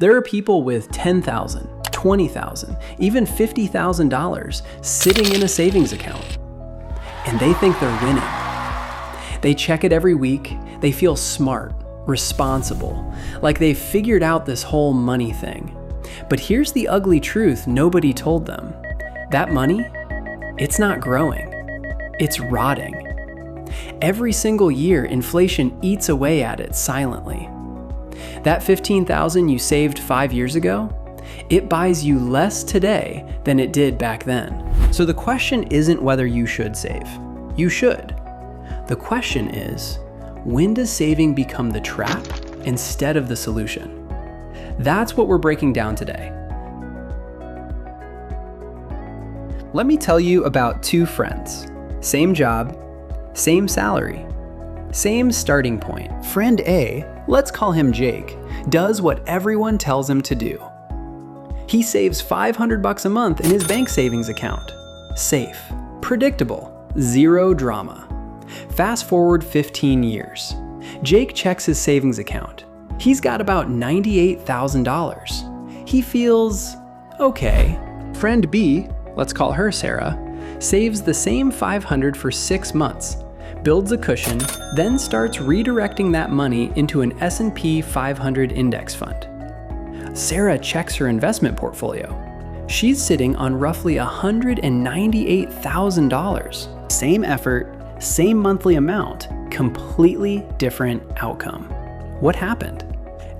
There are people with $10,000, $20,000, even $50,000 sitting in a savings account. And they think they're winning. They check it every week. They feel smart, responsible, like they've figured out this whole money thing. But here's the ugly truth nobody told them. That money, it's not growing. It's rotting. Every single year, inflation eats away at it silently. That $15,000 you saved 5 years ago, it buys you less today than it did back then. So the question isn't whether you should save. You should. The question is, when does saving become the trap instead of the solution? That's what we're breaking down today. Let me tell you about two friends. Same job, same salary, same starting point. Friend A, let's call him Jake, does what everyone tells him to do. He saves $500 a month in his bank savings account. Safe, predictable, zero drama. Fast forward 15 years. Jake checks his savings account. He's got about $98,000. He feels okay. Friend B, let's call her Sarah, saves the same $500 for 6 months, builds a cushion, then starts redirecting that money into an S&P 500 index fund. Sarah checks her investment portfolio. She's sitting on roughly $198,000. Same effort, same monthly amount, completely different outcome. What happened?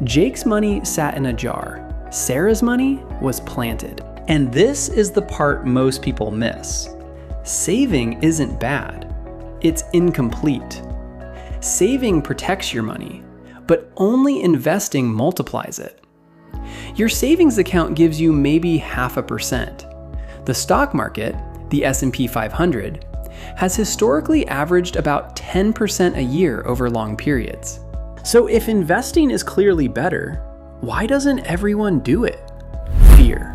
Jake's money sat in a jar. Sarah's money was planted. And this is the part most people miss. Saving isn't bad. It's incomplete. Saving protects your money, but only investing multiplies it. Your savings account gives you maybe 0.5%. The stock market, the S&P 500, has historically averaged about 10% a year over long periods. So if investing is clearly better, why doesn't everyone do it? Fear.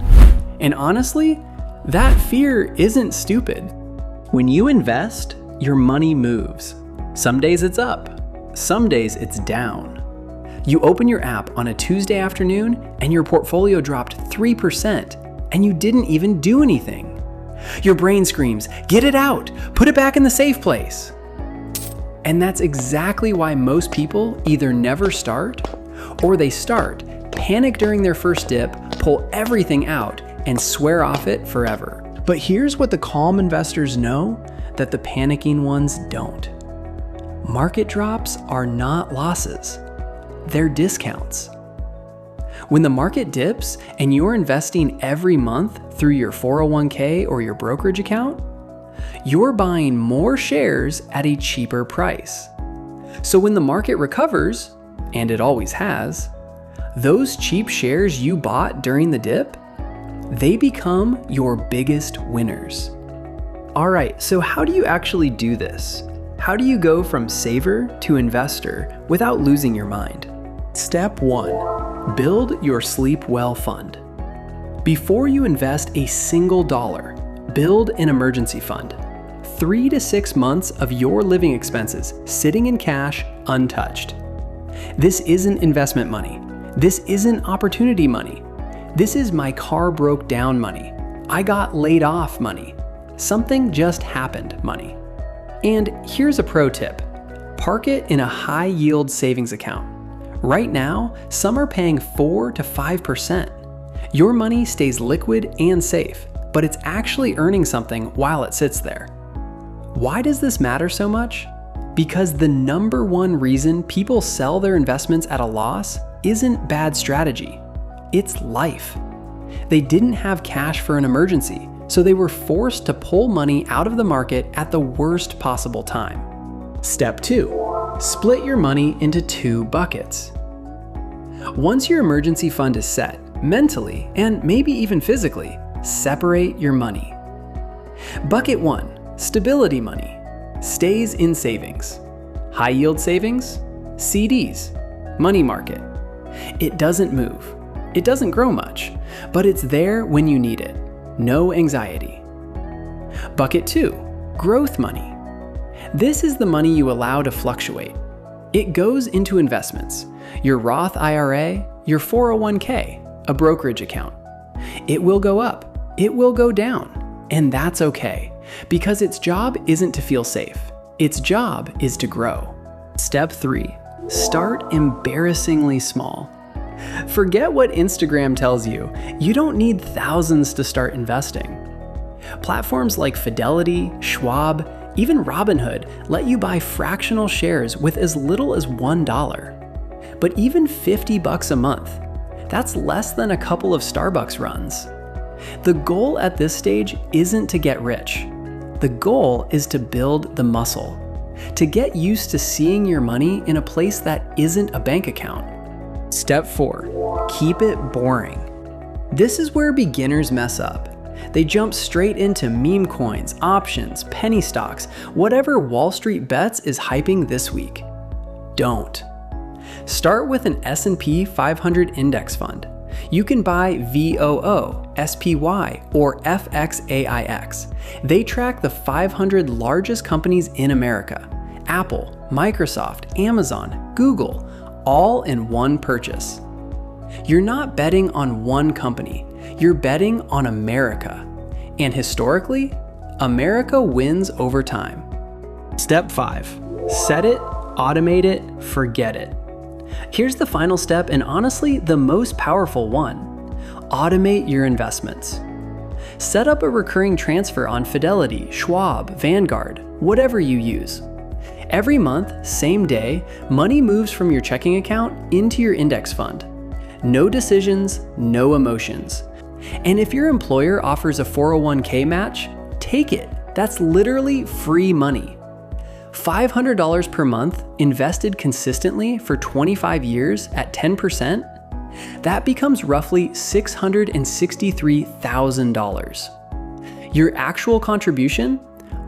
And honestly, that fear isn't stupid. When you invest, your money moves. Some days it's up, some days it's down. You open your app on a Tuesday afternoon and your portfolio dropped 3% and you didn't even do anything. Your brain screams, "Get it out, put it back in the safe place." And that's exactly why most people either never start or they start, panic during their first dip, pull everything out, and swear off it forever. But here's what the calm investors know that the panicking ones don't. Market drops are not losses. They're discounts. When the market dips and you're investing every month through your 401k or your brokerage account, you're buying more shares at a cheaper price. So when the market recovers, and it always has, those cheap shares you bought during the dip, they become your biggest winners. All right, so how do you actually do this? How do you go from saver to investor without losing your mind? Step 1, build your sleep well fund. Before you invest a single dollar, build an emergency fund. 3 to 6 months of your living expenses sitting in cash untouched. This isn't investment money. This isn't opportunity money. This is my car broke down money. I got laid off money. Something just happened money. And here's a pro tip. Park it in a high yield savings account. Right now, some are paying 4 to 5%. Your money stays liquid and safe, but it's actually earning something while it sits there. Why does this matter so much? Because the number one reason people sell their investments at a loss isn't bad strategy. It's life. They didn't have cash for an emergency, so they were forced to pull money out of the market at the worst possible time. Step 2, split your money into 2 buckets. Once your emergency fund is set, mentally, and maybe even physically, separate your money. Bucket 1, stability money, stays in savings. High yield savings, CDs, money market. It doesn't move. It doesn't grow much, but it's there when you need it. No anxiety. Bucket 2, growth money. This is the money you allow to fluctuate. It goes into investments, your Roth IRA, your 401k, a brokerage account. It will go up, it will go down, and that's okay, because its job isn't to feel safe. Its job is to grow. Step 3, start embarrassingly small. Forget what Instagram tells you. You don't need thousands to start investing. Platforms like Fidelity, Schwab, even Robinhood let you buy fractional shares with as little as $1. But even $50 a month, that's less than a couple of Starbucks runs. The goal at this stage isn't to get rich. The goal is to build the muscle, to get used to seeing your money in a place that isn't a bank account. Step 4, keep it boring. This is where beginners mess up. They jump straight into meme coins, options, penny stocks, whatever Wall Street Bets is hyping this week. Don't. Start with an S&P 500 index fund. You can buy VOO, SPY, or FXAIX. They track the 500 largest companies in America: Apple, Microsoft, Amazon, Google, all in one purchase. You're not betting on one company, you're betting on America. And historically, America wins over time. Step 5, set it, automate it, forget it. Here's the final step, and honestly, the most powerful one. Automate your investments. Set up a recurring transfer on Fidelity, Schwab, Vanguard, whatever you use. Every month, same day, money moves from your checking account into your index fund. No decisions, no emotions. And if your employer offers a 401k match, take it. That's literally free money. $500 per month invested consistently for 25 years at 10%, that becomes roughly $663,000. Your actual contribution?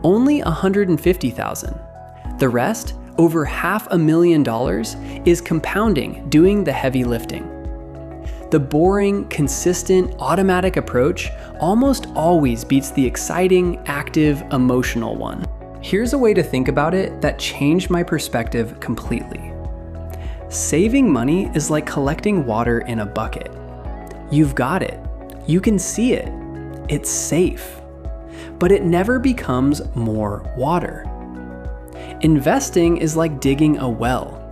Only $150,000. The rest, over $500,000, is compounding, doing the heavy lifting. The boring, consistent, automatic approach almost always beats the exciting, active, emotional one. Here's a way to think about it that changed my perspective completely. Saving money is like collecting water in a bucket. You've got it. You can see it. It's safe. But it never becomes more water. Investing is like digging a well.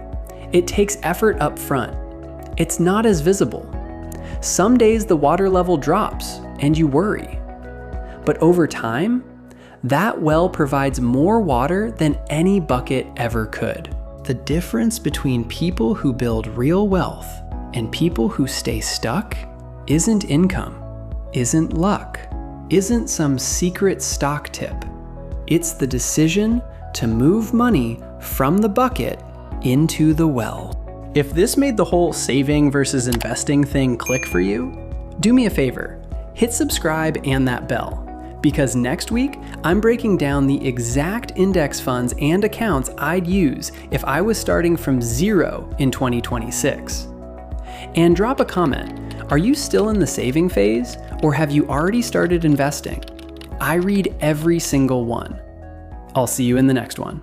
It takes effort up front. It's not as visible. Some days the water level drops and you worry. But over time, that well provides more water than any bucket ever could. The difference between people who build real wealth and people who stay stuck isn't income, isn't luck, isn't some secret stock tip. It's the decision to move money from the bucket into the well. If this made the whole saving versus investing thing click for you, do me a favor, hit subscribe and that bell, because next week I'm breaking down the exact index funds and accounts I'd use if I was starting from zero in 2026. And drop a comment, are you still in the saving phase or have you already started investing? I read every single one. I'll see you in the next one.